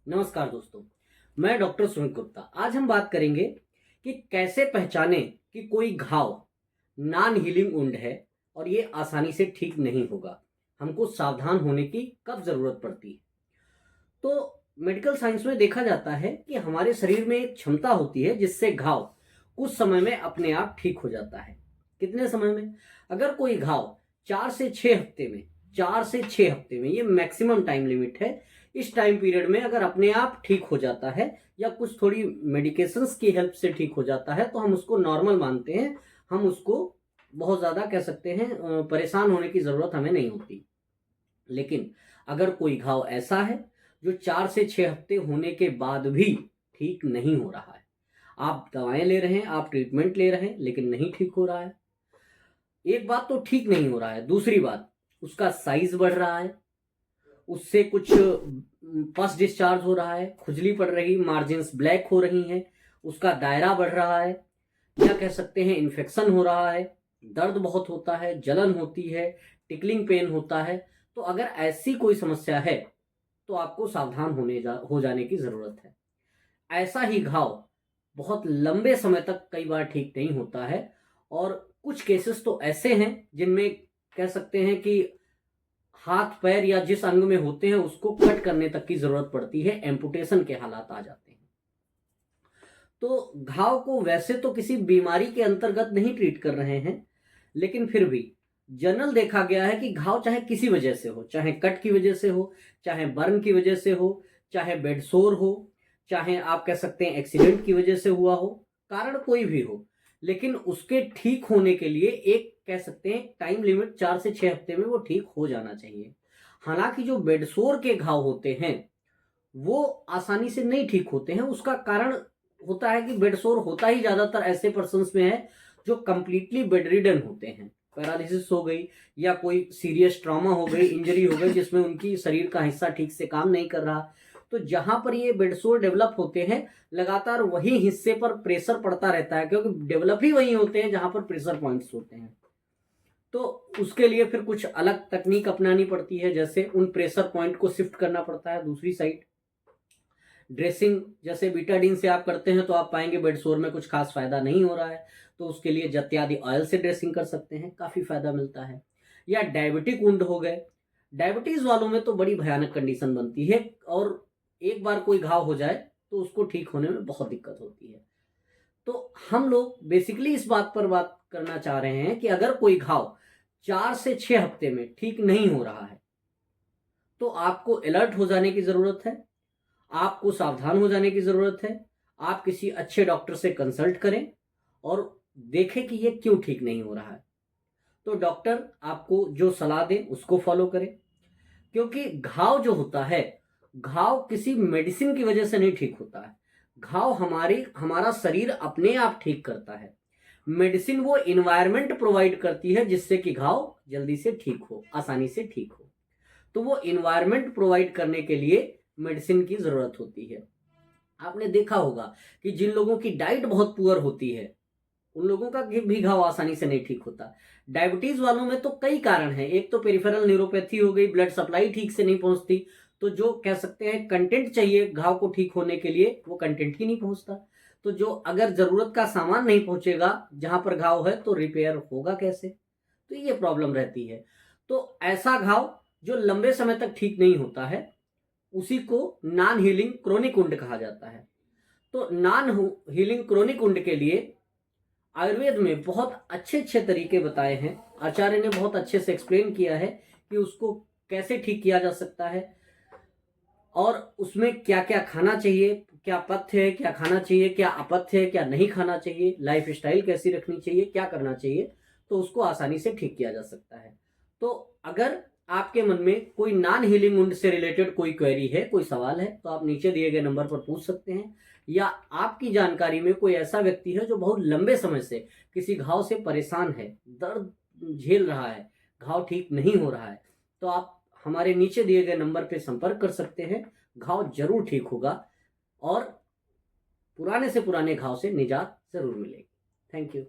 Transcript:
नमस्कार दोस्तों, मैं डॉक्टर सुमित गुप्ता। आज हम बात करेंगे कि कैसे पहचानें कि कोई घाव नॉन हीलिंग वुंड है और ये आसानी से ठीक नहीं होगा। हमको सावधान होने की कब ज़रूरत पड़ती है। तो मेडिकल साइंस में देखा जाता है कि हमारे शरीर में एक क्षमता होती है जिससे घाव कुछ समय में अपने आप ठीक हो जाता है। कितने समय में? अगर कोई घाव 4 से 6 हफ्ते में ये मैक्सिमम टाइम लिमिट है। इस टाइम पीरियड में अगर अपने आप ठीक हो जाता है या कुछ थोड़ी मेडिकेशंस की हेल्प से ठीक हो जाता है तो हम उसको नॉर्मल मानते हैं। हम उसको बहुत ज़्यादा कह सकते हैं, परेशान होने की ज़रूरत हमें नहीं होती। लेकिन अगर कोई घाव ऐसा है जो 4 से 6 हफ्ते होने के बाद भी ठीक नहीं हो रहा है, आप दवाएं ले रहे हैं, आप ट्रीटमेंट ले रहे हैं, लेकिन नहीं ठीक हो रहा है। एक बात तो ठीक नहीं हो रहा है, दूसरी बात उसका साइज बढ़ रहा है, उससे कुछ पस डिस्चार्ज हो रहा है, खुजली पड़ रही, मार्जिन्स ब्लैक हो रही हैं, उसका दायरा बढ़ रहा है, या कह सकते हैं इन्फेक्शन हो रहा है, दर्द बहुत होता है, जलन होती है, टिकलिंग पेन होता है। तो अगर ऐसी कोई समस्या है तो आपको सावधान हो जाने की ज़रूरत है। ऐसा ही घाव बहुत लंबे समय तक कई बार ठीक नहीं होता है और कुछ केसेस तो ऐसे हैं जिनमें कह सकते हैं कि हाथ पैर या जिस अंग में होते हैं उसको कट करने तक की ज़रूरत पड़ती है, एम्पुटेशन के हालात आ जाते हैं। तो घाव को वैसे तो किसी बीमारी के अंतर्गत नहीं ट्रीट कर रहे हैं, लेकिन फिर भी जनरल देखा गया है कि घाव चाहे किसी वजह से हो, चाहे कट की वजह से हो, चाहे बर्न की वजह से हो, चाहे बेड सोर हो, चाहे आप कह सकते हैं एक्सीडेंट की वजह से हुआ हो, कारण कोई भी हो, लेकिन उसके ठीक होने के लिए एक कह सकते हैं टाइम लिमिट 4 से 6 हफ्ते में वो ठीक हो जाना चाहिए। हालांकि जो बेड सोर के घाव होते हैं वो आसानी से नहीं ठीक होते हैं। उसका कारण होता है कि बेड सोर होता ही ज्यादातर ऐसे पर्सन्स में है जो कंप्लीटली बेड रिडन होते हैं, पैरालिसिस हो गई या कोई सीरियस ट्रॉमा हो गई, इंजरी हो गई जिसमें उनकी शरीर का हिस्सा ठीक से काम नहीं कर रहा। तो जहां पर ये बेड सोर डेवलप होते हैं लगातार वही हिस्से पर प्रेशर पड़ता रहता है, क्योंकि डेवलप ही वही होते हैं जहां पर प्रेशर पॉइंट्स होते हैं। तो उसके लिए फिर कुछ अलग तकनीक अपनानी पड़ती है, जैसे उन प्रेशर पॉइंट को शिफ्ट करना पड़ता है दूसरी साइड। ड्रेसिंग जैसे बीटाडीन से आप करते हैं तो आप पाएंगे बेड सोर में कुछ खास फायदा नहीं हो रहा है, तो उसके लिए जत्यादि ऑयल से ड्रेसिंग कर सकते हैं, काफी फायदा मिलता है। या डायबिटिक वुंड हो गए, डायबिटीज वालों में तो बड़ी भयानक कंडीशन बनती है और एक बार कोई घाव हो जाए तो उसको ठीक होने में बहुत दिक्कत होती है। तो हम लोग बेसिकली इस बात पर बात करना चाह रहे हैं कि अगर कोई घाव 4 से 6 हफ्ते में ठीक नहीं हो रहा है तो आपको अलर्ट हो जाने की जरूरत है, आपको सावधान हो जाने की ज़रूरत है। आप किसी अच्छे डॉक्टर से कंसल्ट करें और देखें कि ये क्यों ठीक नहीं हो रहा है। तो डॉक्टर आपको जो सलाह दे उसको फॉलो करें, क्योंकि घाव जो होता है, घाव किसी मेडिसिन की वजह से नहीं ठीक होता है। घाव हमारा शरीर अपने आप ठीक करता है। मेडिसिन वो इन्वायरमेंट प्रोवाइड करती है जिससे कि घाव जल्दी से ठीक हो, आसानी से ठीक हो। तो वो इन्वायरमेंट प्रोवाइड करने के लिए मेडिसिन की ज़रूरत होती है। आपने देखा होगा कि जिन लोगों की डाइट बहुत पुअर होती है उन लोगों का भी घाव आसानी से नहीं ठीक होता। डायबिटीज वालों में तो कई कारण हैं। एक तो पेरिफेरल न्यूरोपैथी हो गई, ब्लड सप्लाई ठीक से नहीं पहुंचती, तो जो कह सकते हैं कंटेंट चाहिए घाव को ठीक होने के लिए वो कंटेंट ही नहीं पहुंचता। तो जो अगर जरूरत का सामान नहीं पहुंचेगा जहां पर घाव है तो रिपेयर होगा कैसे? तो ये प्रॉब्लम रहती है। तो ऐसा घाव जो लंबे समय तक ठीक नहीं होता है उसी को नॉन हीलिंग क्रोनिक वुंड कहा जाता है। तो नॉन हीलिंग क्रोनिक वुंड के लिए आयुर्वेद में बहुत अच्छे अच्छे तरीके बताए हैं। आचार्य ने बहुत अच्छे से एक्सप्लेन किया है कि उसको कैसे ठीक किया जा सकता है और उसमें क्या क्या खाना चाहिए, क्या पथ्य है, क्या खाना चाहिए, क्या अपथ्य है, क्या नहीं खाना चाहिए, लाइफ स्टाइल कैसी रखनी चाहिए, क्या करना चाहिए, तो उसको आसानी से ठीक किया जा सकता है। तो अगर आपके मन में कोई नॉन हीलिंग वुंड से रिलेटेड कोई क्वेरी है, कोई सवाल है, तो आप नीचे दिए गए नंबर पर पूछ सकते हैं। या आपकी जानकारी में कोई ऐसा व्यक्ति है जो बहुत लंबे समय से किसी घाव से परेशान है, दर्द झेल रहा है, घाव ठीक नहीं हो रहा है, तो आप हमारे नीचे दिए गए नंबर पर संपर्क कर सकते हैं। घाव जरूर ठीक होगा और पुराने से पुराने घाव से निजात जरूर मिलेगी। Thank you.